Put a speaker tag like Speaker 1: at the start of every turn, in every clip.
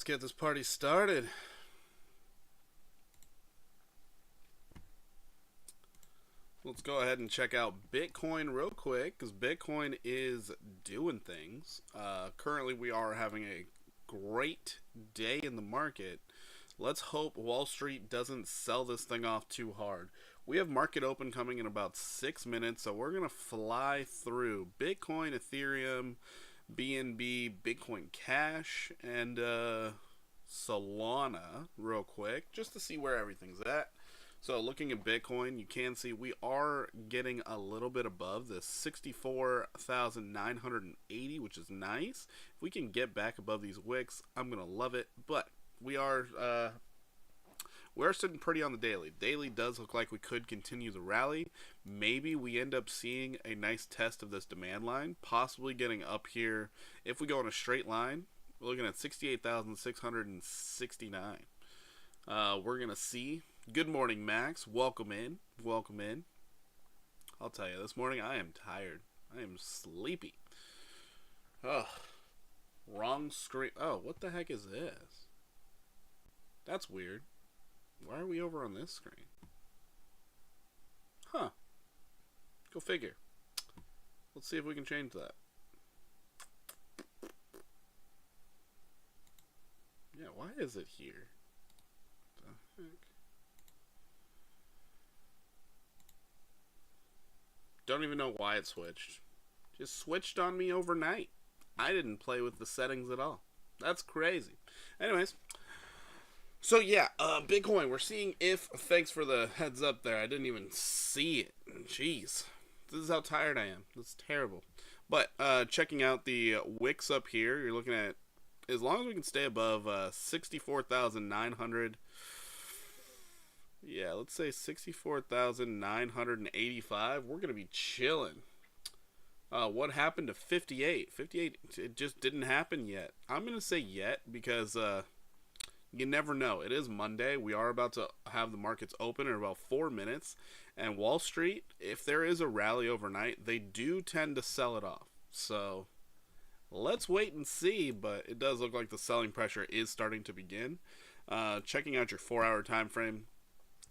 Speaker 1: get this party started. Let's go ahead and check out Bitcoin real quick because Bitcoin is doing things. Currently, we are having a great day in the market. Let's hope Wall Street doesn't sell this thing off too hard. We have market open coming in about 6 minutes, so we're going to fly through Bitcoin, Ethereum, BNB, Bitcoin Cash, and Solana real quick just to see where everything's at. So looking at Bitcoin, you can see we are getting a little bit above the 64,980, which is nice. If we can get back above these wicks, I'm going to love it. But we're sitting pretty on the daily. Daily does look like we could continue the rally. Maybe we end up seeing a nice test of this demand line, possibly getting up here. If we go in a straight line, we're looking at 68,669. We're going to see. Good morning, Max. Welcome in. Welcome in. I'll tell you, this morning I am tired. I am sleepy. Ugh. Wrong screen. Oh, what the heck is this? That's weird. Why are we over on this screen? Huh. Go figure. Let's see if we can change that. Yeah, why is it here? What the heck? Don't even know why it switched. Just switched on me overnight. I didn't play with the settings at all. That's crazy. Anyways, so yeah, Bitcoin. We're seeing if. Thanks for the heads up there. I didn't even see it. Jeez, this is how tired I am. That's terrible. But checking out the wicks up here, you're looking at as long as we can stay above 64,900. Yeah, let's say 64,985. We're going to be chilling. What happened to 58? 58, it just didn't happen yet. I'm going to say yet because you never know. It is Monday. We are about to have the markets open in about 4 minutes. And Wall Street, if there is a rally overnight, they do tend to sell it off. So let's wait and see. But it does look like the selling pressure is starting to begin. Checking out your 4-hour time frame.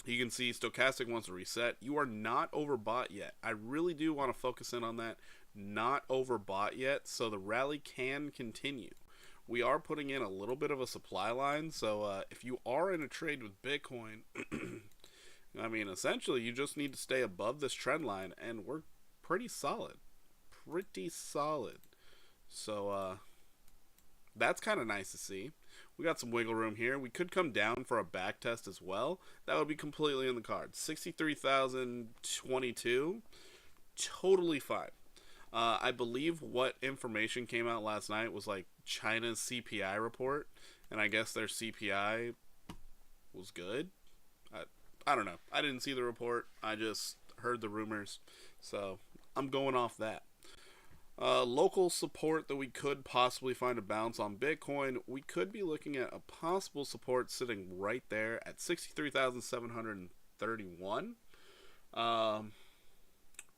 Speaker 1: You can see Stochastic wants to reset. You are not overbought yet. I really do want to focus in on that. Not overbought yet, so the rally can continue. We are putting in a little bit of a supply line, so if you are in a trade with Bitcoin, I mean, essentially, you just need to stay above this trend line, and we're pretty solid. Pretty solid. So, that's kind of nice to see. We got some wiggle room here. We could come down for a back test as well. That would be completely in the cards. 63,022. Totally fine. I believe what information came out last night was like China's CPI report. And I guess their CPI was good. I don't know. I didn't see the report. I just heard the rumors. So I'm going off that. Local support that we could possibly find a bounce on Bitcoin. We could be looking at a possible support sitting right there at 63,731.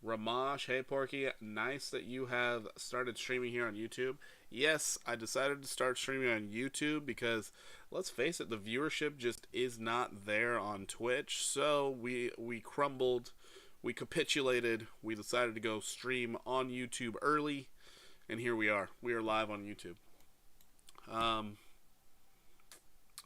Speaker 1: Ramash, hey Porky, nice that you have started streaming here on YouTube. Yes, I decided to start streaming on YouTube because, let's face it, the viewership just is not there on Twitch. So we crumbled. We capitulated. We decided to go stream on YouTube early, and here we are. We are live on YouTube.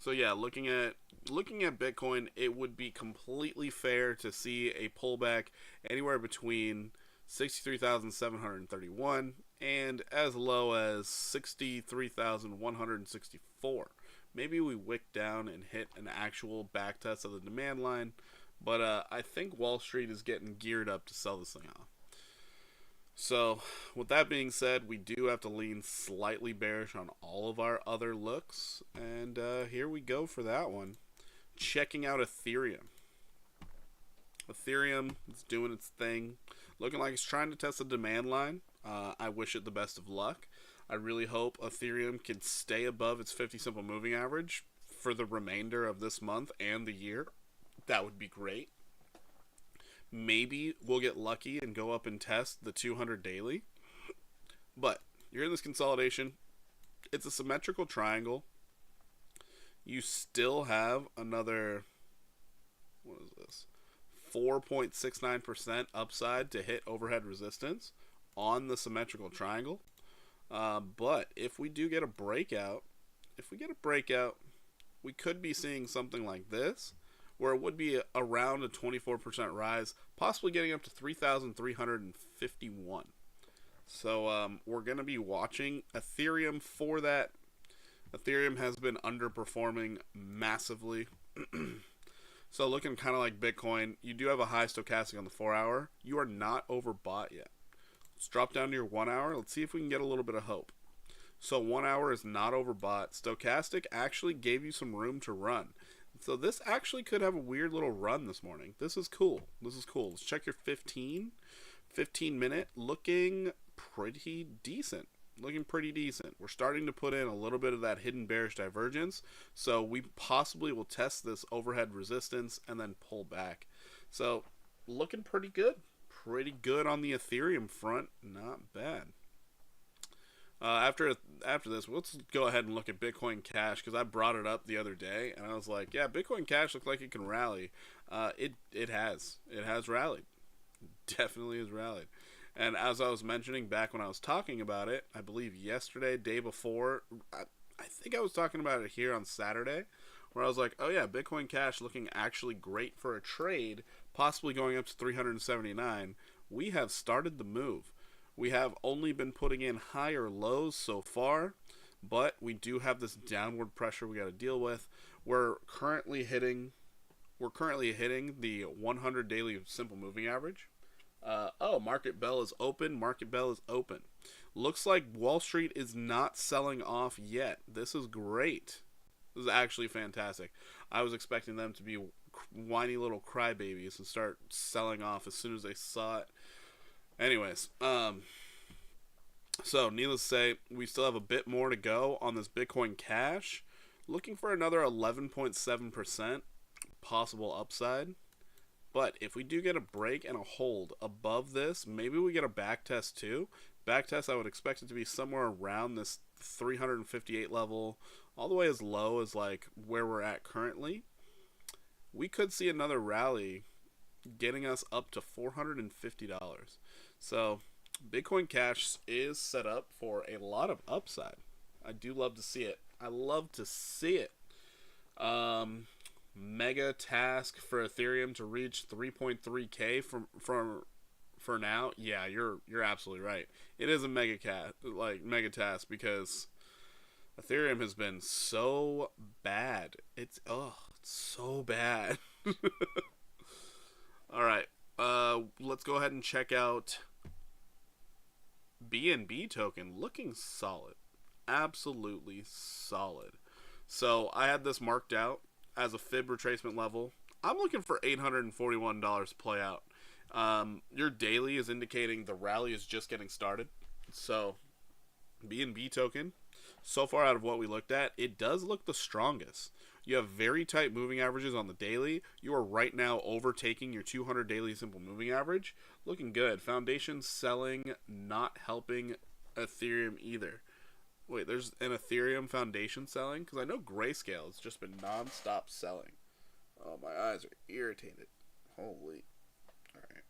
Speaker 1: So yeah, looking at Bitcoin, it would be completely fair to see a pullback anywhere between 63,731 and as low as 63,164. Maybe we wick down and hit an actual back test of the demand line. But I think Wall Street is getting geared up to sell this thing off. So, with that being said, we do have to lean slightly bearish on all of our other looks. And here we go for that one. Checking out Ethereum. Ethereum is doing its thing. Looking like it's trying to test the demand line. I wish it the best of luck. I really hope Ethereum can stay above its 50 simple moving average for the remainder of this month and the year. That would be great. Maybe we'll get lucky and go up and test the 200 daily. But you're in this consolidation. It's a symmetrical triangle. you still have another, what is this, 4.69% upside to hit overhead resistance on the symmetrical triangle. But if we do get a breakout, we could be seeing something like this, where it would be around a 24% rise, possibly getting up to 3,351. So we're going to be watching Ethereum for that. Ethereum has been underperforming massively. So looking kind of like Bitcoin, you do have a high stochastic on the 4-hour. You are not overbought yet. Let's drop down to your 1-hour. Let's see if we can get a little bit of hope. So 1-hour is not overbought. Stochastic actually gave you some room to run. So this actually could have a weird little run this morning. This is cool. Let's check your 15 minute. Looking pretty decent. We're starting to put in a little bit of that hidden bearish divergence. So we possibly will test this overhead resistance and then pull back. So looking pretty good. Pretty good on the Ethereum front. Not bad. After this, let's go ahead and look at Bitcoin Cash, because I brought it up the other day and I was like, yeah, Bitcoin Cash looks like it can rally. It has rallied. Definitely has rallied. And as I was mentioning back when I was talking about it, I believe yesterday, day before, I think I was talking about it here on Saturday, where I was like, oh yeah, Bitcoin Cash looking actually great for a trade, possibly going up to 379. We have started the move. We have only been putting in higher lows so far, but we do have this downward pressure we got to deal with. We're currently hitting the 100 daily simple moving average. Market Bell is open. Looks like Wall Street is not selling off yet. This is great. This is actually fantastic. I was expecting them to be whiny little crybabies and start selling off as soon as they saw it. Anyways, so needless to say, we still have a bit more to go on this Bitcoin Cash. Looking for another 11.7% possible upside. But if we do get a break and a hold above this, maybe we get a back test too. Back test, I would expect it to be somewhere around this 358 level, all the way as low as like where we're at currently. We could see another rally getting us up to $450. So Bitcoin Cash is set up for a lot of upside. I do love to see it. Mega task for Ethereum to reach 3.3k for now. Yeah, you're absolutely right. It is a mega task, because Ethereum has been so bad. It's so bad. All right. Let's go ahead and check out BNB token. Looking solid. Absolutely solid. So I had this marked out as a fib retracement level. I'm looking for $841 to play out. Your daily is indicating the rally is just getting started. So BNB token, so far out of what we looked at, it does look the strongest. You have very tight moving averages on the daily. You are right now overtaking your 200 daily simple moving average. Looking good. Foundation selling, not helping Ethereum either. Wait, there's an Ethereum foundation selling? Because I know Grayscale has just been non-stop selling. Oh, my eyes are irritated. Holy. Alright.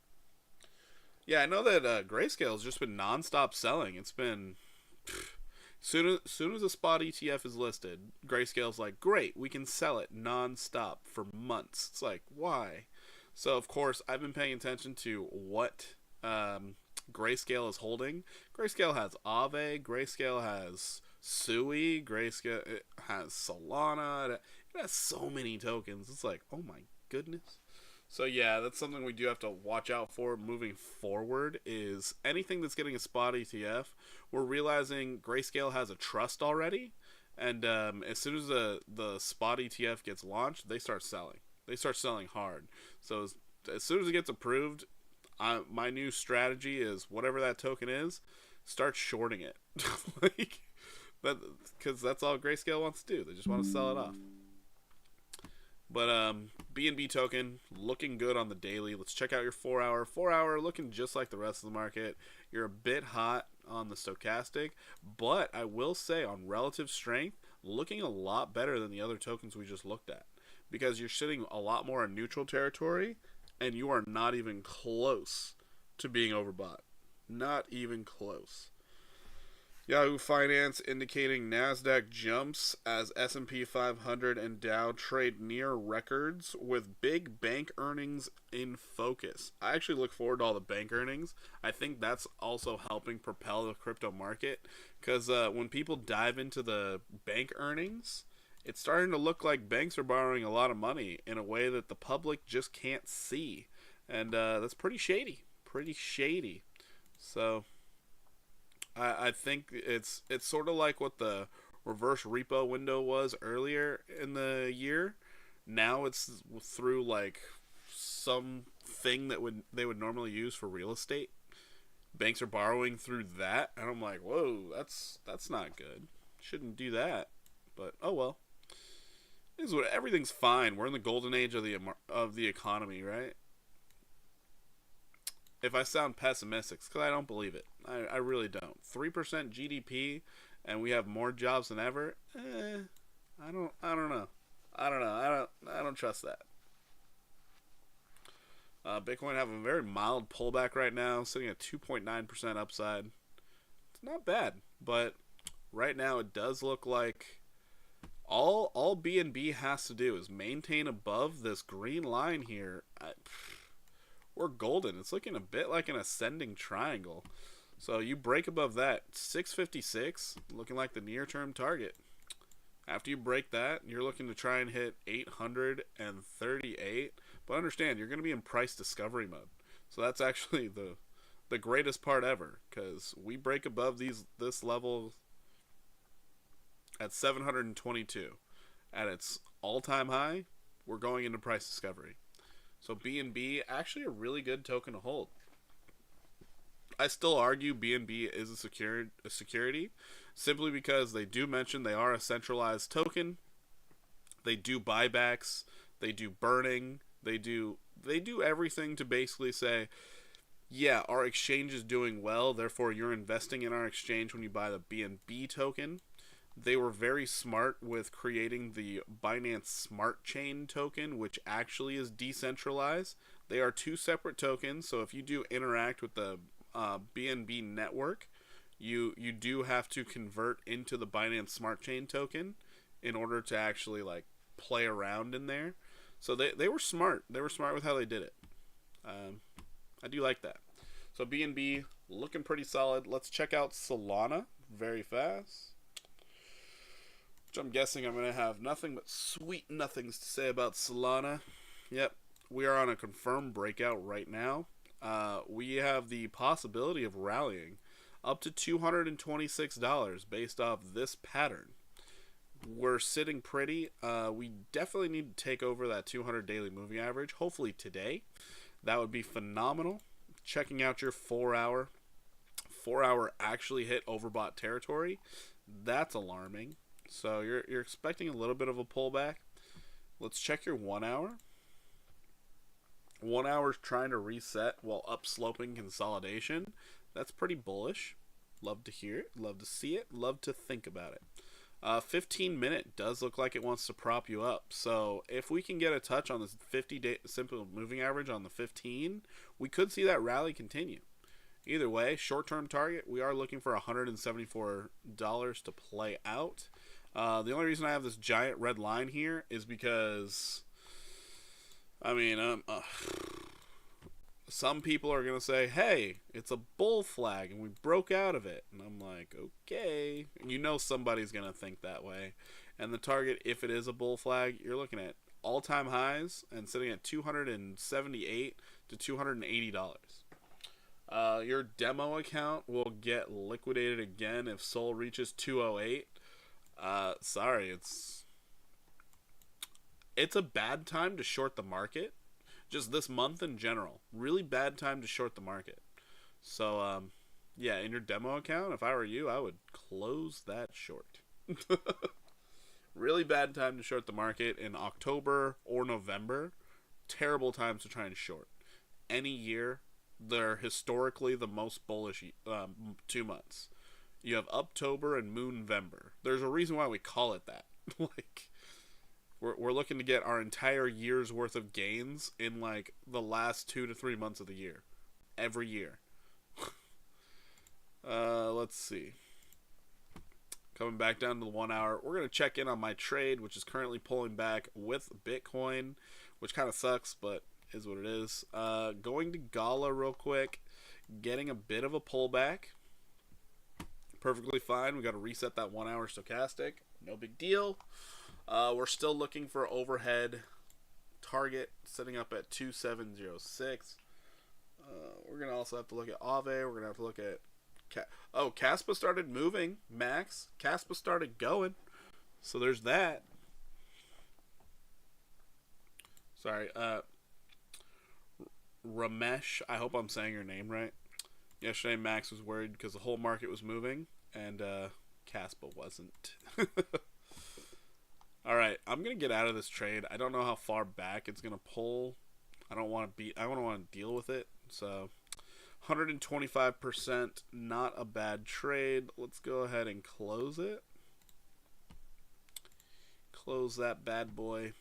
Speaker 1: Yeah, I know that Grayscale has just been non-stop selling. It's been... Soon as a spot ETF is listed, Grayscale's like, great, we can sell it non-stop for months. It's like, why? So, of course, I've been paying attention to what Grayscale is holding. Grayscale has Aave, Grayscale has Sui, Grayscale has Solana. It has so many tokens. It's like, oh my goodness. So yeah, that's something we do have to watch out for moving forward, is anything that's getting a spot ETF. We're realizing Grayscale has a trust already, and as soon as the spot ETF gets launched, they start selling. They start selling hard. So as soon as it gets approved, my new strategy is whatever that token is, start shorting it. Because that's all Grayscale wants to do. They just want to sell it off. But BNB token looking good on the daily. Let's check out your 4-hour. 4-hour looking just like the rest of the market. You're a bit hot on the stochastic, but I will say on relative strength, looking a lot better than the other tokens we just looked at, because you're sitting a lot more in neutral territory, and you are not even close to being overbought. Not even close. Yahoo Finance indicating NASDAQ jumps as S&P 500 and Dow trade near records with big bank earnings in focus. I actually look forward to all the bank earnings. I think that's also helping propel the crypto market, because when people dive into the bank earnings, it's starting to look like banks are borrowing a lot of money in a way that the public just can't see. And that's pretty shady. Pretty shady. So I think it's sort of like what the reverse repo window was earlier in the year. Now it's through like some thing that they would normally use for real estate. Banks are borrowing through that, and I'm like, whoa, that's not good. Shouldn't do that. But oh well. Everything's fine. We're in the golden age of the economy, right? If I sound pessimistic, it's because I don't believe it. I really don't. 3% GDP, and we have more jobs than ever. I don't know. I don't trust that. Bitcoin having a very mild pullback right now, sitting at 2.9% upside. It's not bad, but right now it does look like all BNB has to do is maintain above this green line here. We're golden. It's looking a bit like an ascending triangle. So you break above that, 656, looking like the near-term target. After you break that, you're looking to try and hit 838. But understand, you're going to be in price discovery mode. So that's actually the greatest part ever, because we break above this level at 722. At its all-time high, we're going into price discovery. So BNB, actually a really good token to hold. I still argue BNB is a security, simply because they do mention they are a centralized token. They do buybacks, they do burning, they do everything to basically say, yeah, our exchange is doing well, therefore you're investing in our exchange when you buy the BNB token. They were very smart with creating the Binance Smart Chain token, which actually is decentralized. They are two separate tokens, so if you do interact with the BNB network, you do have to convert into the Binance Smart Chain token in order to actually like play around in there. So they were smart. They were smart with how they did it. I do like that. So BNB looking pretty solid. Let's check out Solana very fast. Which I'm guessing I'm going to have nothing but sweet nothings to say about Solana. Yep, we are on a confirmed breakout right now. We have the possibility of rallying up to $226 based off this pattern. We're sitting pretty. We definitely need to take over that 200 daily moving average, hopefully today. That would be phenomenal. Checking out your 4 hour. 4 hour actually hit overbought territory. That's alarming. So you're expecting a little bit of a pullback. Let's check your 1 hour. 1 hour is trying to reset while upsloping consolidation. That's pretty bullish. Love to hear it. Love to see it. Love to think about it. 15-minute does look like it wants to prop you up. So if we can get a touch on this 50-day simple moving average on the 15, we could see that rally continue. Either way, short-term target, we are looking for $174 to play out. The only reason I have this giant red line here is because, I mean, some people are going to say, hey, it's a bull flag and we broke out of it. And I'm like, okay. And you know somebody's going to think that way. And the target, if it is a bull flag, you're looking at all-time highs and sitting at $278 to $280. Your demo account will get liquidated again if SOL reaches 208. Sorry, it's a bad time to short the market. Just this month in general, really bad time to short the market. So, yeah, in your demo account, if I were you, I would close that short. Really bad time to short the market in October or November. Terrible times to try and short. Any year, they're historically the most bullish 2 months. You have Uptober and Moonvember. There's a reason why we call it that. Like, we're looking to get our entire year's worth of gains in like the last 2 to 3 months of the year, every year. Let's see. Coming back down to the 1 hour, we're going to check in on my trade, which is currently pulling back with Bitcoin, which kind of sucks, but is what it is. Going to Gala real quick, getting a bit of a pullback. Perfectly fine. We got to reset that 1 hour stochastic. No big deal. We're still looking for overhead target, setting up at 2706. We're going to also have to look at Aave. We're going to have to look at Kaspa started moving, Max. Kaspa started going. So there's that. Sorry. Ramesh, I hope I'm saying your name right. Yesterday, Max was worried because the whole market was moving, and Kaspa wasn't. All right, I'm going to get out of this trade. I don't know how far back it's going to pull. I don't want to deal with it, so 125%, not a bad trade. Let's go ahead and close it. Close that bad boy.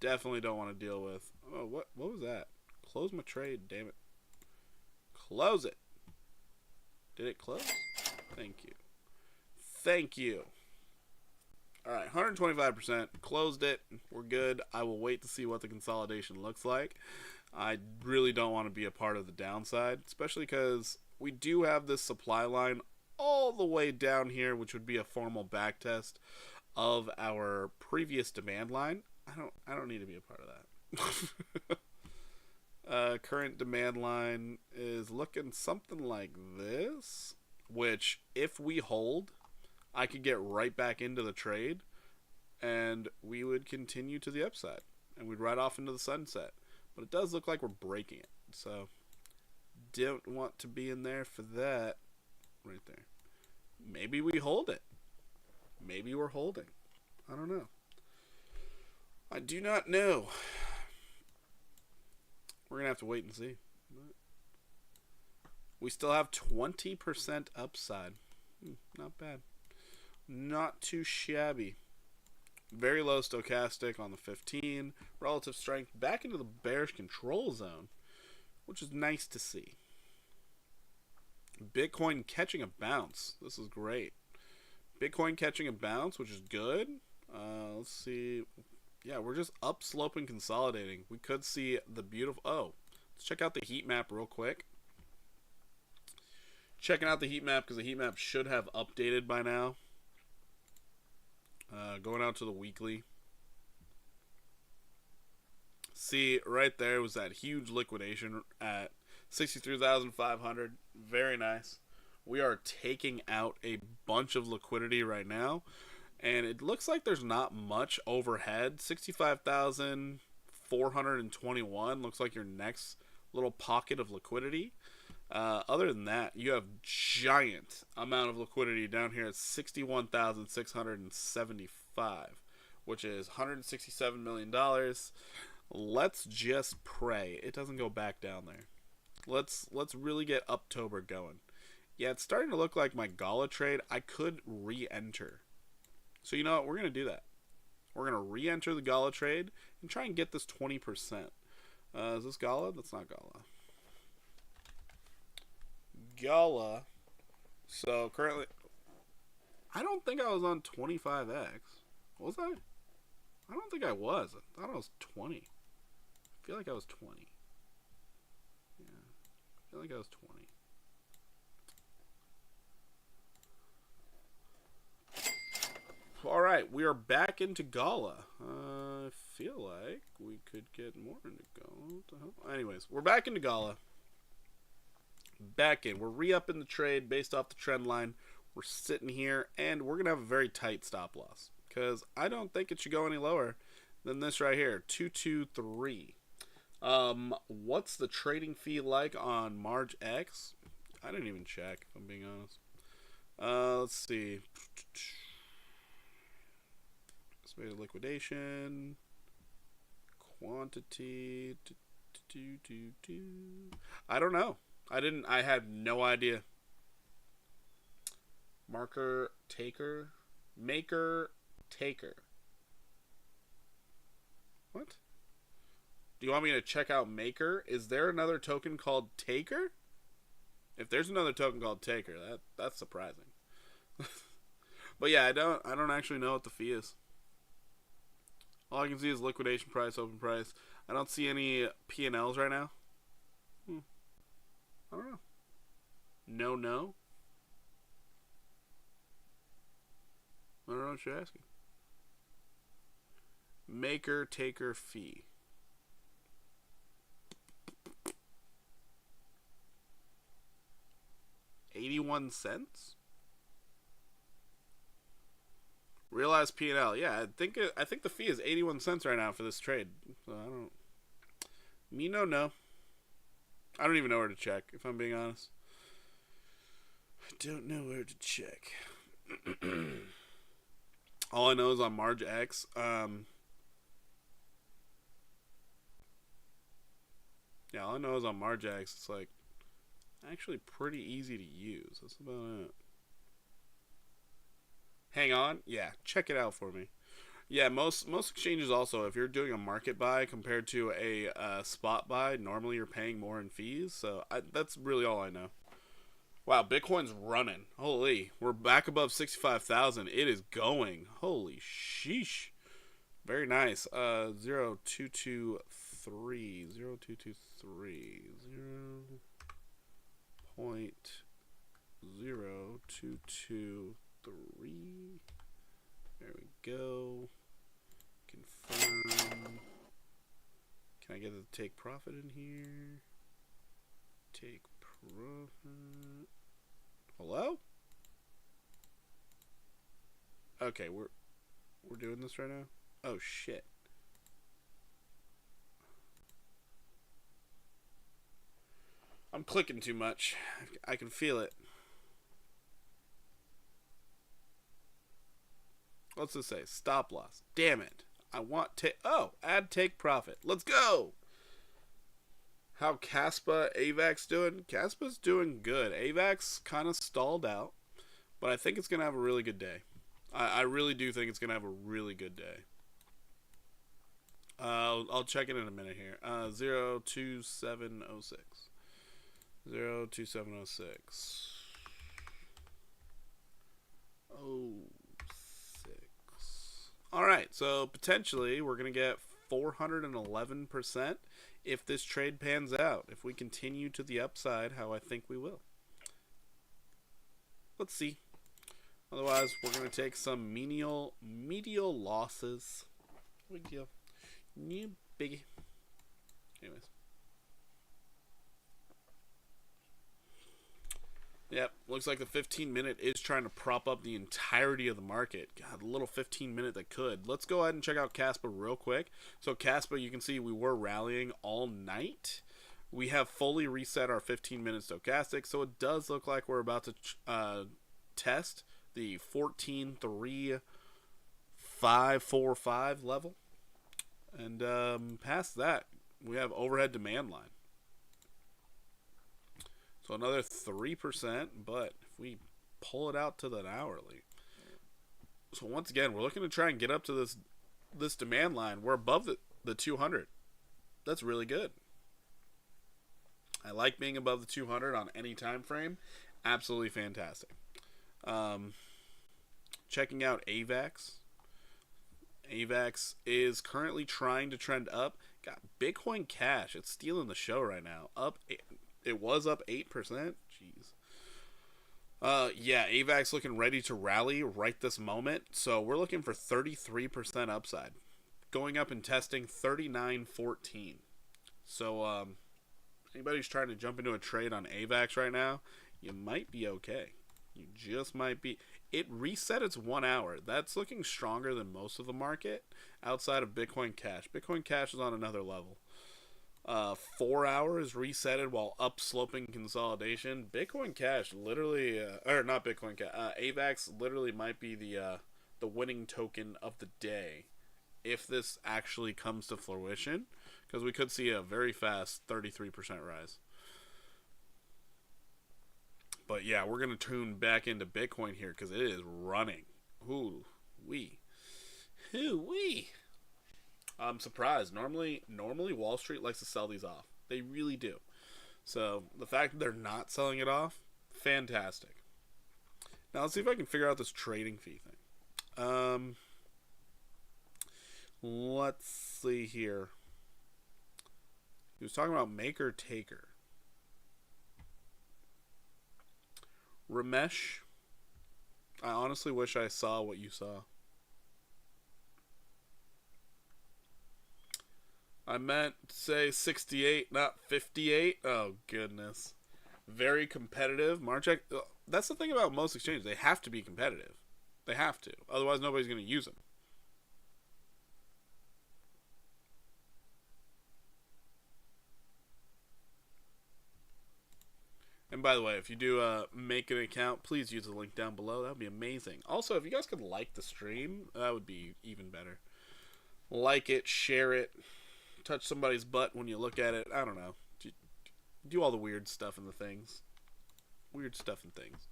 Speaker 1: Definitely don't want to deal with. Oh, what was that? Close my trade, damn it. Close it. Did it close? Thank you. Thank you. All right, 125%. Closed it. We're good. I will wait to see what the consolidation looks like. I really don't want to be a part of the downside, especially because we do have this supply line all the way down here, which would be a formal back test of our previous demand line. I don't need to be a part of that. Current demand line is looking something like this, which if we hold, I could get right back into the trade and we would continue to the upside and we'd ride off into the sunset. But it does look like we're breaking it. So, don't want to be in there for that. Right there. Maybe we hold it. Maybe we're holding. I don't know. I do not know. We're going to have to wait and see. We still have 20% upside. Not bad. Not too shabby. Very low stochastic on the 15. Relative strength back into the bearish control zone, which is nice to see. Bitcoin catching a bounce. This is great. Bitcoin catching a bounce, which is good. Let's see. Yeah, we're just upslope and consolidating. We could see the beautiful... Oh, let's check out the heat map real quick. Checking out the heat map because the heat map should have updated by now. Going out to the weekly. See, right there was that huge liquidation at 63,500. Very nice. We are taking out a bunch of liquidity right now. And it looks like there's not much overhead. 65,421 looks like your next little pocket of liquidity. Other than that, you have giant amount of liquidity down here at 61,675, which is $167 million. Let's just pray it doesn't go back down there. Let's really get October going. Yeah, it's starting to look like my Gala trade. I could re-enter. So you know what? We're going to do that. We're going to re-enter the Gala trade and try and get this 20%. Is this Gala? That's not Gala. Gala. So currently, I don't think I was on 25x. Was I? I don't think I was. I thought I was 20. I feel like I was 20. Yeah. I feel like I was 20. Alright, we are back into Gala. I feel like we could get more into Gala. Anyways, we're back into Gala. Back in. We're re-upping the trade based off the trend line. We're sitting here, and we're going to have a very tight stop loss. Because I don't think it should go any lower than this right here. 223. What's the trading fee like on Marge X? I didn't even check, if I'm being honest. Let's see. Estimated liquidation. Quantity. I don't know. I had no idea. Marker taker. Maker taker. What? Do you want me to check out Maker? Is there another token called Taker? If there's another token called Taker, that's surprising. But yeah, I don't actually know what the fee is. All I can see is liquidation price, open price. I don't see any P&Ls right now. I don't know. No. I don't know what you're asking. Maker taker fee. $0.81. Realized P&L. Yeah, I think the fee is 81 cents right now for this trade. So I don't. Me no. I don't even know where to check, if I'm being honest. I don't know where to check. All I know is on Marge X. Yeah, all I know is on Marge X, it's like actually pretty easy to use. That's about it. Hang on. Yeah, check it out for me. Yeah, most exchanges also, if you're doing a market buy compared to a spot buy, normally you're paying more in fees. So that's really all I know. Wow, Bitcoin's running. Holy, we're back above 65,000. It is going. Holy sheesh. Very nice. 0223 0.0223. There we go. Confirm. Can I get the take profit in here? Take profit. Hello? Okay, we're doing this right now. Oh shit. I'm clicking too much. I can feel it. What's this say? Stop loss. Damn it. I want to. Oh, add take profit. Let's go. How Kaspa AVAX doing? Kaspa's doing good. AVAX kind of stalled out, but I think it's going to have a really good day. I really do think it's going to have a really good day. I'll check it in a minute here. 02706. 02706. Oh. Alright, so potentially we're going to get 411% if this trade pans out. If we continue to the upside, how I think we will. Let's see. Otherwise, we're going to take some medial losses. Big deal. New biggie. Anyways. Yep, looks like the 15-minute is trying to prop up the entirety of the market. God, a little 15-minute that could. Let's go ahead and check out Kaspa real quick. So Kaspa, you can see we were rallying all night. We have fully reset our 15-minute stochastic, so it does look like we're about to test the 14.3545 level. And past that, we have overhead demand line. So another 3%, but if we pull it out to the hourly. So once again, we're looking to try and get up to this demand line. We're above the 200. That's really good. I like being above the 200 on any time frame. Absolutely fantastic. Checking out AVAX. AVAX is currently trying to trend up. Got Bitcoin Cash. It's stealing the show right now. It was up 8%. Jeez. Yeah, AVAX looking ready to rally right this moment. So we're looking for 33% upside. Going up and testing 39.14. So anybody who's trying to jump into a trade on AVAX right now, you might be okay. You just might be. It reset its 1 hour. That's looking stronger than most of the market outside of Bitcoin Cash. Bitcoin Cash is on another level. 4 hours resetted while upsloping consolidation. Bitcoin Cash literally, or not Bitcoin Cash, AVAX literally might be the winning token of the day if this actually comes to fruition, because we could see a very fast 33% rise. But yeah, we're gonna tune back into Bitcoin here because it is running. Ooh wee, ooh wee. I'm surprised. Normally Wall Street likes to sell these off. They really do. So the fact that they're not selling it off, fantastic. Now let's see if I can figure out this trading fee thing. Let's see here. He was talking about maker taker. Ramesh, I honestly wish I saw what you saw. I meant say 68, not 58. Oh goodness. Very competitive. Marchek, that's the thing about most exchanges. They have to be competitive. They have to. Otherwise nobody's going to use them. And by the way, if you do make an account, please use the link down below. That would be amazing. Also, if you guys could like the stream, that would be even better. Like it, share it, touch somebody's butt when you look at it. I don't know. Do all the weird stuff in the things. Weird stuff and things.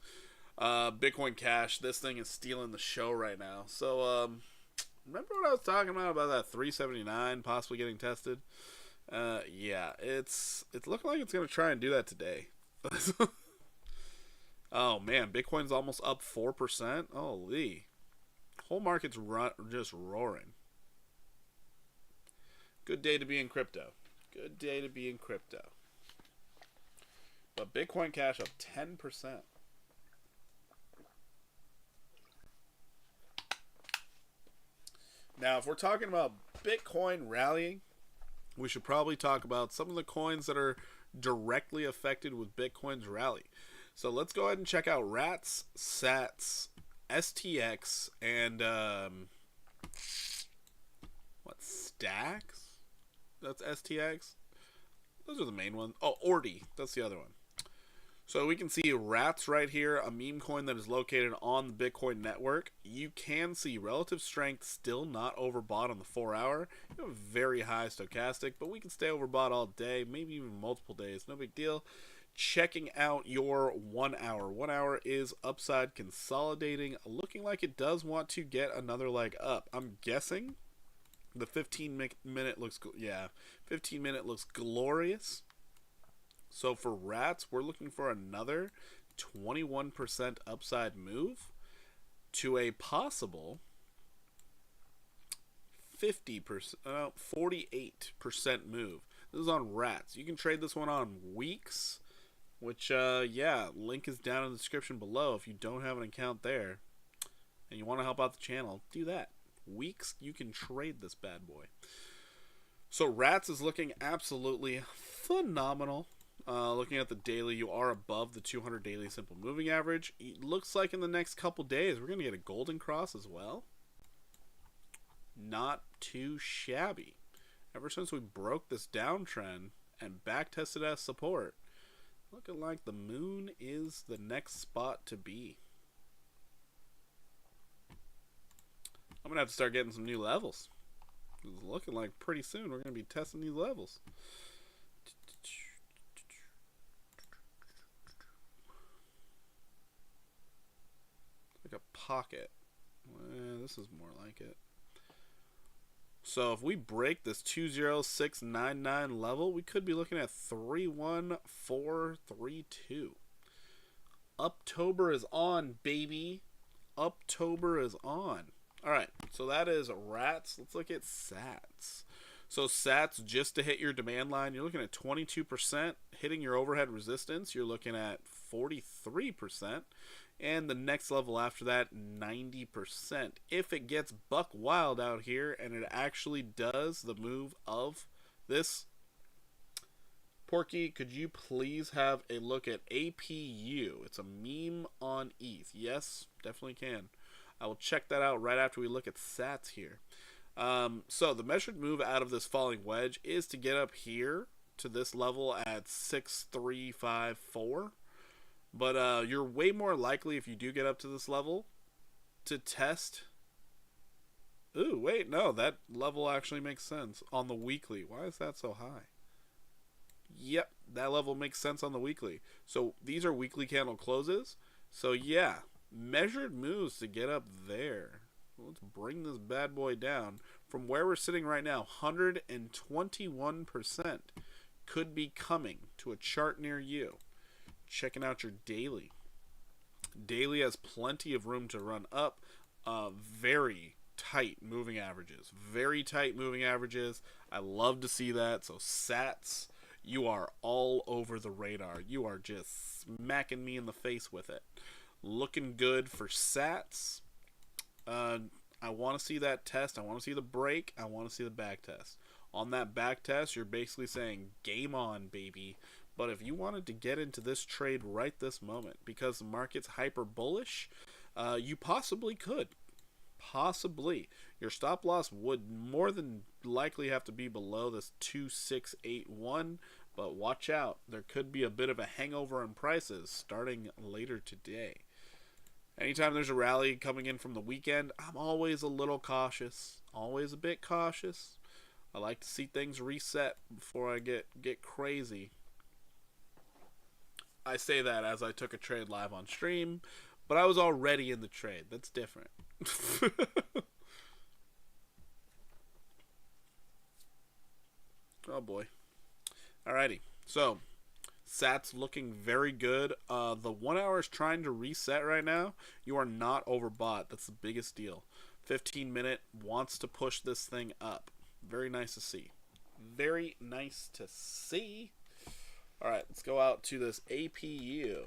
Speaker 1: Bitcoin Cash. This thing is stealing the show right now. So, remember what I was talking about that 379 possibly getting tested? Yeah, it's looking like it's going to try and do that today. Oh man, Bitcoin's almost up 4%. Holy, whole market's just roaring. Good day to be in crypto. Good day to be in crypto. But Bitcoin Cash up 10%. Now, if we're talking about Bitcoin rallying, we should probably talk about some of the coins that are directly affected with Bitcoin's rally. So let's go ahead and check out RATS, SATS, STX, and Stacks? That's STX. Those are the main ones. Oh, Ordi. That's the other one. So we can see RATS right here, a meme coin that is located on the Bitcoin network. You can see relative strength still not overbought on the 4 hour. You have very high stochastic, but we can stay overbought all day, maybe even multiple days. No big deal. Checking out your 1 hour. 1 hour is upside consolidating, looking like it does want to get another leg up. I'm guessing the 15-minute looks, 15-minute looks glorious. So for RATS, we're looking for another 21% upside move to a possible 48% move. This is on RATS. You can trade this one on weeks, which, link is down in the description below. If you don't have an account there and you want to help out the channel, do that. Weeks, you can trade this bad boy. So RATS is looking absolutely phenomenal. Looking at the daily, you are above the 200 daily simple moving average. It looks like in the next couple days, we're going to get a golden cross as well. Not too shabby. Ever since we broke this downtrend and back tested as support, looking like the moon is the next spot to be. I'm going to have to start getting some new levels. It's looking like pretty soon we're going to be testing these levels. Like a pocket. This is more like it. So if we break this 20699 level, we could be looking at 31432. Uptober is on, baby. Uptober is on. Alright, so that is RATS. Let's look at SATS. So SATS, just to hit your demand line, you're looking at 22%. Hitting your overhead resistance, you're looking at 43%. And the next level after that, 90%. If it gets buck wild out here and it actually does the move of this, Porky, could you please have a look at APU? It's a meme on ETH. Yes, definitely can. I will check that out right after we look at SATS here. So the measured move out of this falling wedge is to get up here to this level at 6354. But you're way more likely, if you do get up to this level, to test. Ooh, wait, no, that level actually makes sense on the weekly. Why is that so high? Yep, that level makes sense on the weekly. So these are weekly candle closes. So yeah, measured moves to get up there. Let's bring this bad boy down from where we're sitting right now. 121% could be coming to a chart near you. Checking out your daily. Daily has plenty of room to run up. Very tight moving averages. Very tight moving averages. I love to see that. So Sats, you are all over the radar. You are just smacking me in the face with it. Looking good for Sats. I want to see that test. I want to see the break. I want to see the back test. On that back test, you're basically saying, game on, baby. But if you wanted to get into this trade right this moment, because the market's hyper bullish, you possibly could. Possibly. Your stop loss would more than likely have to be below this 2681, but watch out. There could be a bit of a hangover in prices starting later today. Anytime there's a rally coming in from the weekend, I'm always a little cautious. Always a bit cautious. I like to see things reset before I get crazy. I say that as I took a trade live on stream, but I was already in the trade. That's different. Oh boy. Alrighty. So, Sat's looking very good. The 1 hour is trying to reset right now. You are not overbought. That's the biggest deal. 15-minute wants to push this thing up. Very nice to see. Very nice to see. Alright, let's go out to this APU.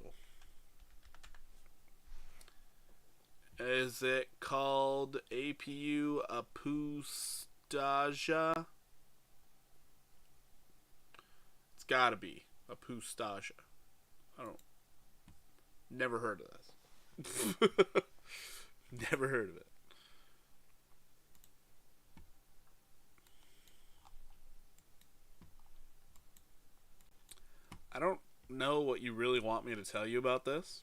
Speaker 1: Is it called APU Apustasia? It's gotta be Apustasia. Never heard of this. Never heard of it. I don't know what you really want me to tell you about this.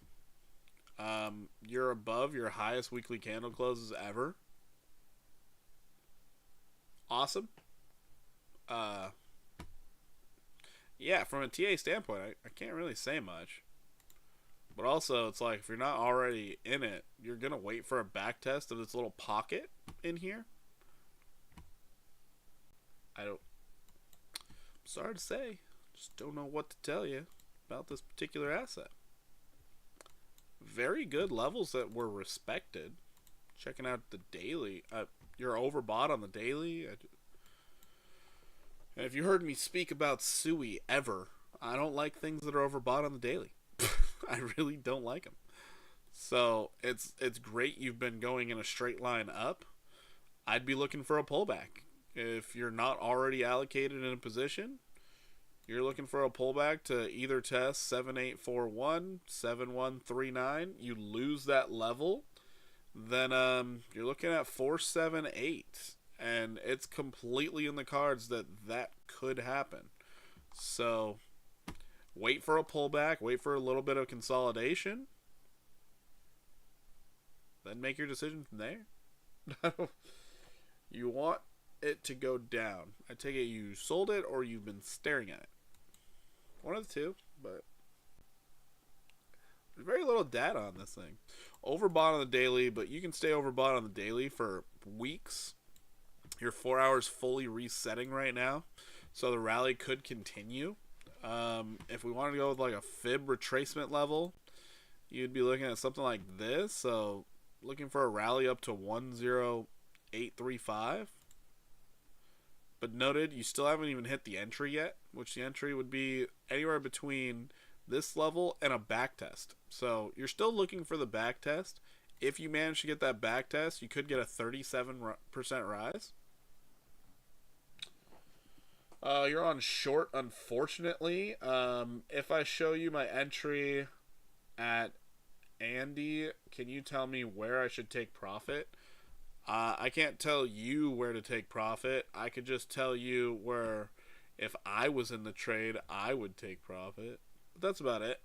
Speaker 1: You're above your highest weekly candle closes ever. Awesome. Yeah, from a TA standpoint, I can't really say much. But also, it's like, if you're not already in it, you're going to wait for a back test of this little pocket in here. I'm sorry to say. Just don't know what to tell you about this particular asset. Very good levels that were respected. Checking out the daily. You're overbought on the daily. And if you heard me speak about SUI ever, I don't like things that are overbought on the daily. I really don't like them. So it's great you've been going in a straight line up. I'd be looking for a pullback. If you're not already allocated in a position, you're looking for a pullback to either test 7841, 7139. You lose that level, then you're looking at 478, and it's completely in the cards that could happen. So wait for a pullback, wait for a little bit of consolidation, then make your decision from there. You want it to go down. I take it you sold it or you've been staring at it. One of the two, but there's very little data on this thing. Overbought on the daily, but you can stay overbought on the daily for weeks. Your 4 hours fully resetting right now, so the rally could continue. If we wanted to go with like a fib retracement level, you'd be looking at something like this. So looking for a rally up to 10835. But noted, you still haven't even hit the entry yet, which the entry would be anywhere between this level and a back test. So you're still looking for the back test. If you manage to get that back test, you could get a 37% rise. You're on short, unfortunately. If I show you my entry at Andy, can you tell me where I should take profit? I can't tell you where to take profit. I could just tell you where, if I was in the trade, I would take profit. But that's about it.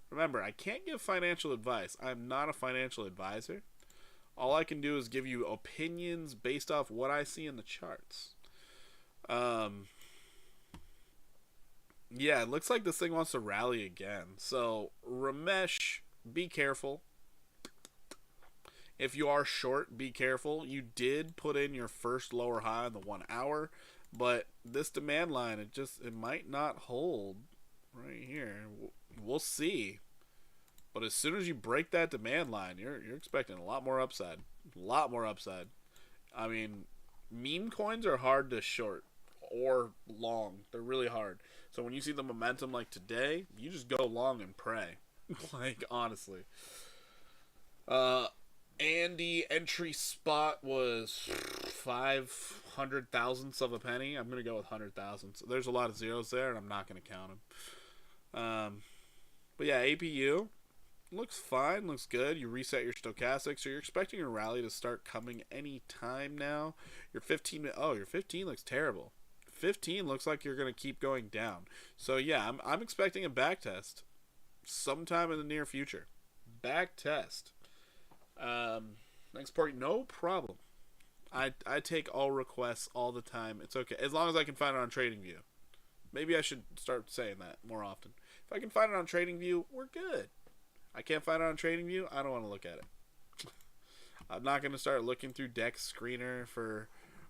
Speaker 1: Remember, I can't give financial advice. I'm not a financial advisor. All I can do is give you opinions based off what I see in the charts. Yeah, it looks like this thing wants to rally again. So, Ramesh, be careful. If you are short, be careful. You did put in your first lower high in the 1 hour, but this demand line, it might not hold right here. We'll see. But as soon as you break that demand line, you're expecting a lot more upside. A lot more upside. I mean, meme coins are hard to short or long. They're really hard. So when you see the momentum like today, you just go long and pray. Like honestly. Uh Andy entry spot was 500 thousandths of a penny. I'm gonna go with 100 thousandths. So there's a lot of zeros there, and I'm not gonna count them. But yeah, APU looks fine, looks good. You reset your stochastic, so you're expecting your rally to start coming any time now. Your 15, oh, your 15 looks terrible. 15 looks like you're going to keep going down. So yeah, I'm expecting a back test sometime in the near future. Back test. Next part, no problem. I take all requests all the time. It's okay as long as I can find it on TradingView. Maybe I should start saying that more often. If I can find it on TradingView, we're good. I can't find it on TradingView, I don't want to look at it. I'm not going to start looking through Dex Screener for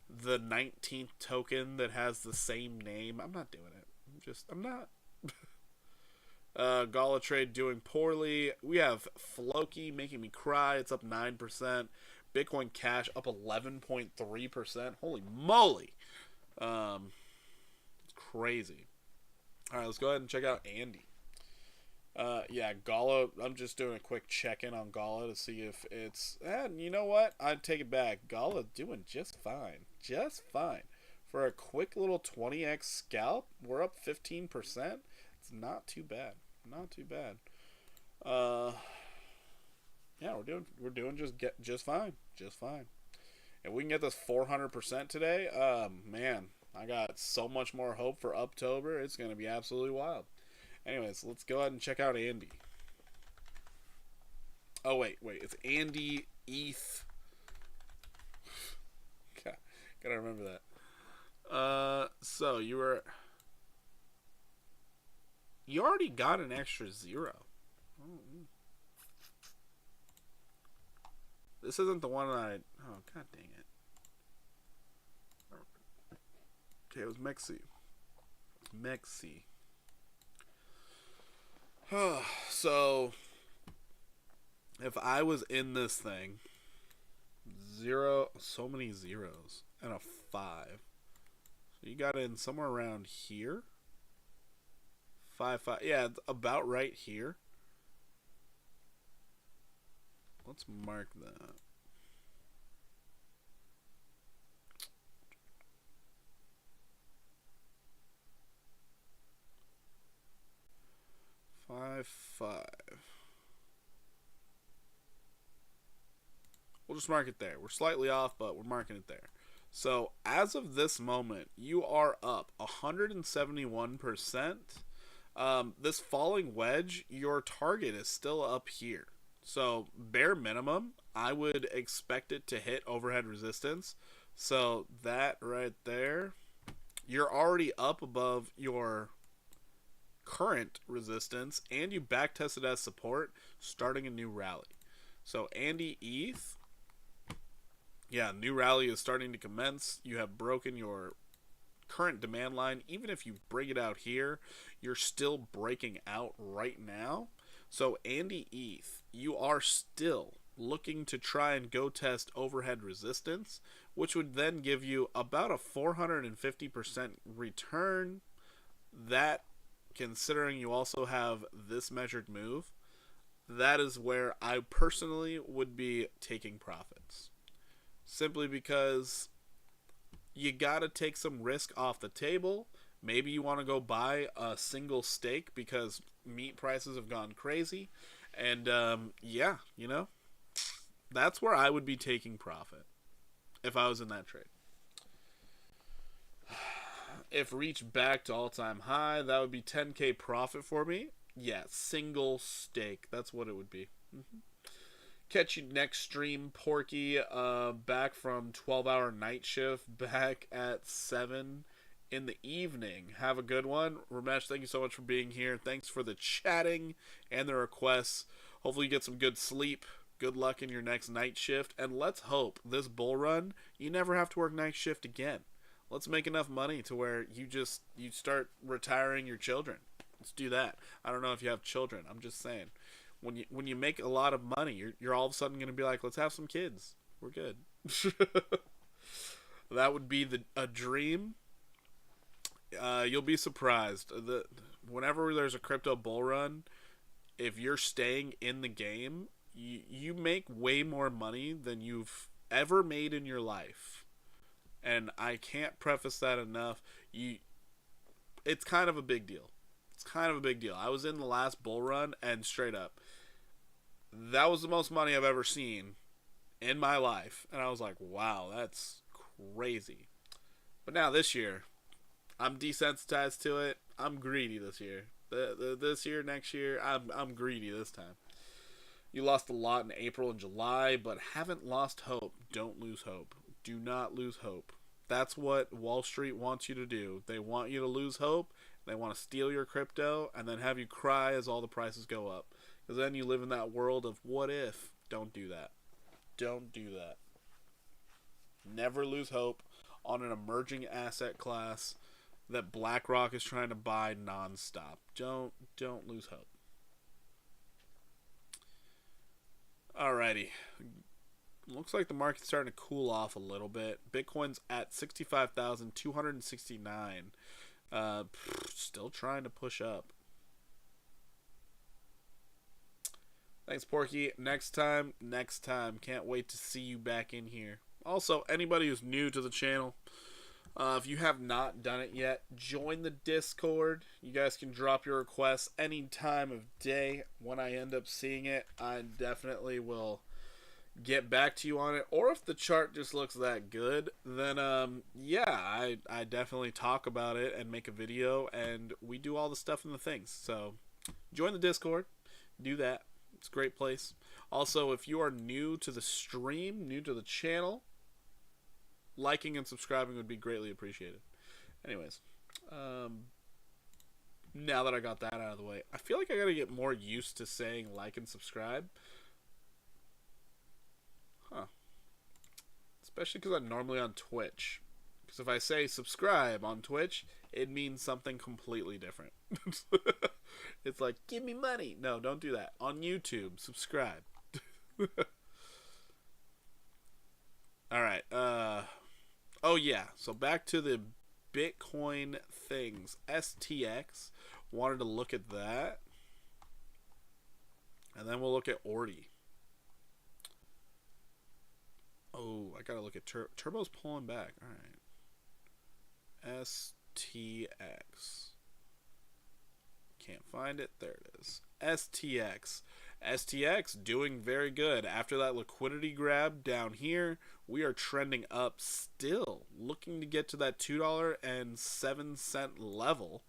Speaker 1: the 19th token that has the same name. I'm not doing it. I'm not. Gala Trade doing poorly. We have Floki making me cry. It's up 9%. Bitcoin Cash up 11.3%. Holy moly. It's crazy. All right, let's go ahead and check out Andy. Yeah, Gala, I'm just doing a quick check-in on Gala to see if it's... And you know what? I'd take it back. Gala doing just fine. Just fine. For a quick little 20x scalp, we're up 15%. It's not too bad. Not too bad. Yeah, we're doing just fine. Just fine. If we can get this 400% today, man, I got so much more hope for October. It's going to be absolutely wild. Anyways, let's go ahead and check out Andy. Oh, wait. It's Andy ETH. Gotta remember that. So you already got an extra 0. This isn't the one that oh, god dang it. Okay, it was Mexi. So, if I was in this thing, so many zeros, and a 5. So you got in somewhere around here. 5. Yeah, about right here. Let's mark that. Five. We'll just mark it there. We're slightly off, but we're marking it there. So, as of this moment, you are up 171%. This falling wedge, your target is still up here. So, bare minimum, I would expect it to hit overhead resistance. So, that right there, you're already up above your current resistance, and you back tested as support, starting a new rally. So, Andy ETH, yeah, new rally is starting to commence. You have broken your current demand line. Even if you break it out here, you're still breaking out right now. So Andy ETH, you are still looking to try and go test overhead resistance, which would then give you about a 450% return. That, considering you also have this measured move, that is where I personally would be taking profits. Simply because you gotta take some risk off the table. Maybe you want to go buy a single stake because meat prices have gone crazy. And, yeah, you know, that's where I would be taking profit if I was in that trade. If reached back to all-time high, that would be 10k profit for me. Yeah, single stake. That's what it would be. Catch you next stream, Porky. Back from 12-hour night shift, back at 7 in the evening. Have a good one. Ramesh, thank you so much for being here. Thanks for the chatting and the requests. Hopefully you get some good sleep. Good luck in your next night shift. And let's hope this bull run, you never have to work night shift again. Let's make enough money to where you start retiring your children. Let's do that. I don't know if you have children. I'm just saying. When you make a lot of money, you're all of a sudden going to be like, let's have some kids. We're good. That would be a dream. You'll be surprised. Whenever there's a crypto bull run, if you're staying in the game, you make way more money than you've ever made in your life. And I can't preface that enough. It's kind of a big deal. It's kind of a big deal. I was in the last bull run, and straight up, that was the most money I've ever seen in my life. And I was like, wow, that's crazy. But now this year, I'm desensitized to it. I'm greedy this year. This year, next year, I'm greedy this time. You lost a lot in April and July, but haven't lost hope. Don't lose hope. Do not lose hope. That's what Wall Street wants you to do. They want you to lose hope. They want to steal your crypto and then have you cry as all the prices go up. Because then you live in that world of what if. Don't do that. Don't do that. Never lose hope on an emerging asset class that BlackRock is trying to buy nonstop. Don't lose hope. Alrighty. Looks like the market's starting to cool off a little bit. Bitcoin's at 65,269. Still trying to push up. Thanks, Porky. Next time. Can't wait to see you back in here. Also, anybody who's new to the channel, if you have not done it yet, join the Discord. You guys can drop your requests any time of day. When I end up seeing it, I definitely will get back to you on it. Or if the chart just looks that good, then yeah, I definitely talk about it and make a video, and we do all the stuff and the things. So join the Discord. Do that. It's a great place. Also, if you are new to the stream, new to the channel, liking and subscribing would be greatly appreciated. Anyways, now that I got that out of the way, I feel like I gotta get more used to saying like and subscribe. Huh. Especially because I'm normally on Twitch. Because if I say subscribe on Twitch, it means something completely different. It's like, give me money. No, don't do that. On YouTube, subscribe. Alright, oh yeah, so back to the Bitcoin things. STX, wanted to look at that. And then we'll look at Ordi. Oh, I gotta look at Turbo's pulling back. Alright. STX. Can't find it. There it is. STX. STX doing very good. After that liquidity grab down here, we are trending up still. Looking to get to that $2.07 level.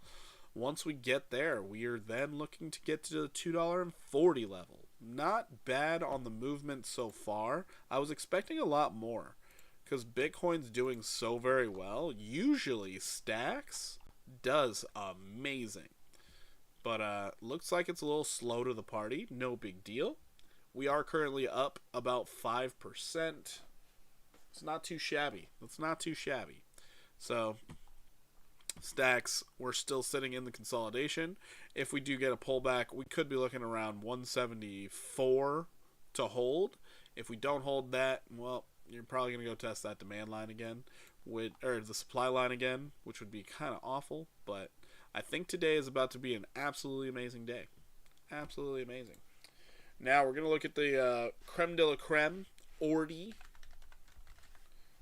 Speaker 1: Once we get there, we are then looking to get to the $2.40 level. Not bad on the movement so far. I was expecting a lot more, because Bitcoin's doing so very well. Usually Stacks does amazing. But looks like it's a little slow to the party. No big deal. We are currently up about 5%. It's not too shabby. It's not too shabby. So Stacks, we're still sitting in the consolidation. If we do get a pullback, we could be looking around 174 to hold. If we don't hold that, well, you're probably going to go test that demand line again, or the supply line again, which would be kind of awful. But I think today is about to be an absolutely amazing day. Absolutely amazing. Now we're going to look at the creme de la creme, Ordi.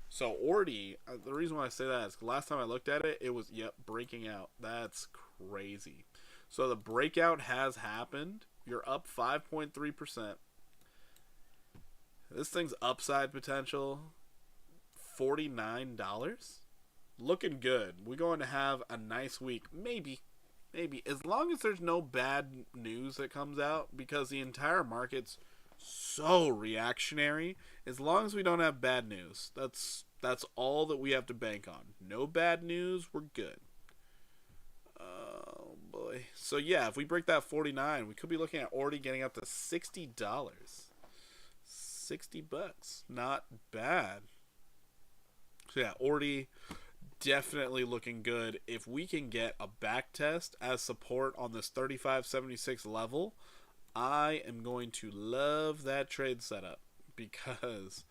Speaker 1: So Ordi, the reason why I say that is the last time I looked at it, it was, yep, breaking out. That's crazy. So the breakout has happened. You're up 5.3%. This thing's upside potential, $49. Looking good. We're going to have a nice week. Maybe. As long as there's no bad news that comes out, because the entire market's so reactionary. As long as we don't have bad news, that's That's all that we have to bank on. No bad news. We're good. Oh, boy. So, yeah, if we break that 49, we could be looking at already getting up to $60. $60. Not bad. So, yeah, Orty definitely looking good. If we can get a back test as support on this 35.76 level, I am going to love that trade setup because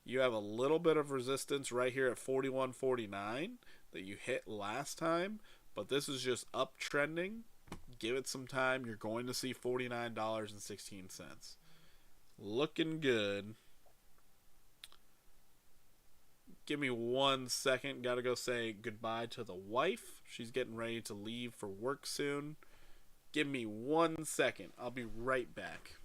Speaker 1: you have a little bit of resistance right here at 41.49 that you hit last time, but this is just uptrending. Give it some time. You're going to see $49.16. Looking good. Give me 1 second. Gotta go say goodbye to the wife. She's getting ready to leave for work soon. Give me 1 second. I'll be right back.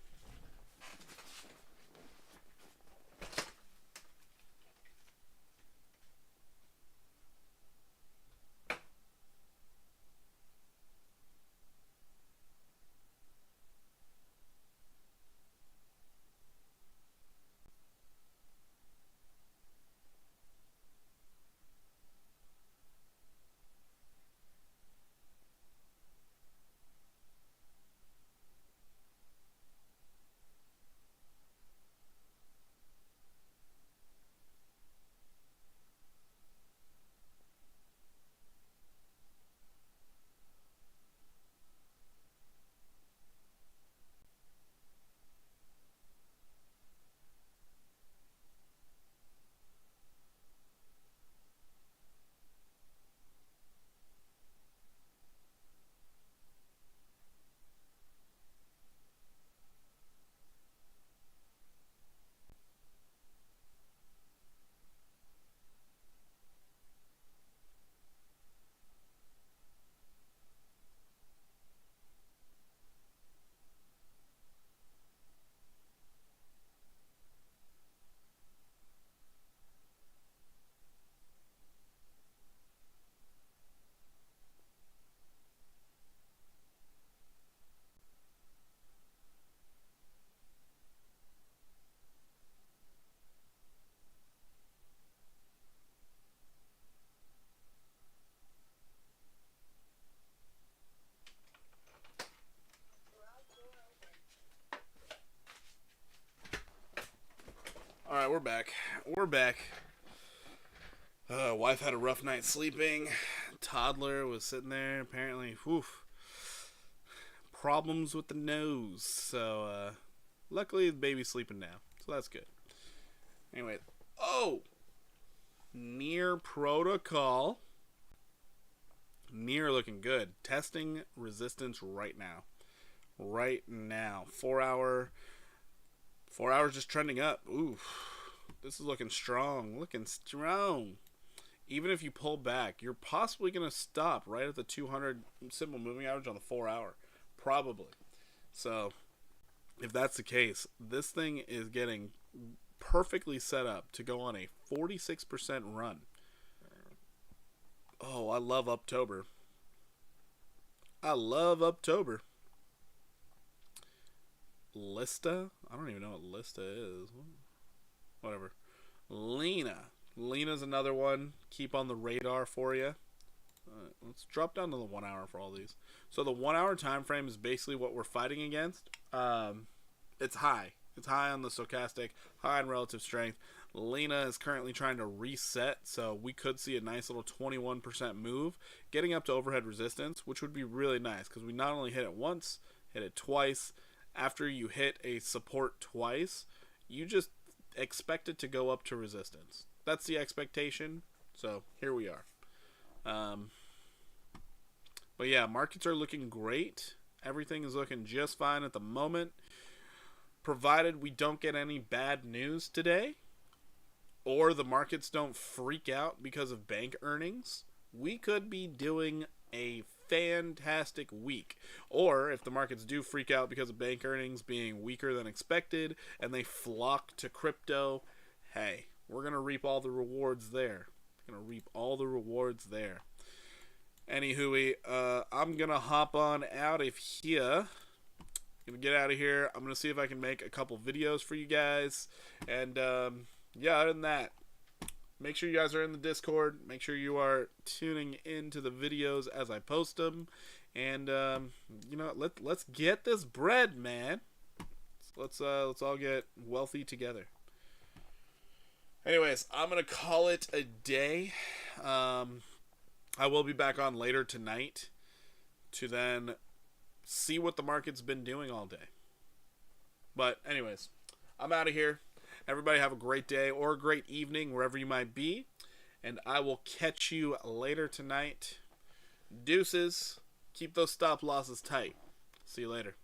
Speaker 1: All right, we're back. We're back. Wife had a rough night sleeping. Toddler was sitting there. Apparently, problems with the nose. So, luckily, the baby's sleeping now. So that's good. Anyway, Near Protocol. Near looking good. Testing resistance right now. Right now. 4 hour. 4 hours just trending up. Oof. This is looking strong. Looking strong. Even if you pull back, you're possibly going to stop right at the 200 simple moving average on the 4 hour. Probably. So, if that's the case, this thing is getting perfectly set up to go on a 46% run. Oh, I love October. I love October. Lista? I don't even know what Lista is. Whatever. Lena. Lena's another one. Keep on the radar for you. Let's drop down to the 1 hour for all these. So the 1 hour time frame is basically what we're fighting against. It's high. It's high on the stochastic, high on relative strength. Lena is currently trying to reset, so we could see a nice little 21% move, getting up to overhead resistance, which would be really nice because we not only hit it once, hit it twice. After you hit a support twice, you just expect it to go up to resistance. That's the expectation. So here we are. But yeah, markets are looking great. Everything is looking just fine at the moment. Provided we don't get any bad news today, or the markets don't freak out because of bank earnings, we could be doing a fantastic week. Or if the markets do freak out because of bank earnings being weaker than expected and they flock to crypto, hey, we're going to reap all the rewards there. Anywho, I'm going to hop on out of here. Gonna get out of here. I'm gonna see if I can make a couple videos for you guys, and yeah, other than that, make sure you guys are in the Discord. Make sure you are tuning into the videos as I post them. And let's get this bread, man. Let's all get wealthy together. Anyways, I'm gonna call it a day. I will be back on later tonight to then see what the market's been doing all day. But anyways, I'm out of here. Everybody have a great day or a great evening wherever you might be. And I will catch you later tonight. Deuces. Keep those stop losses tight. See you later.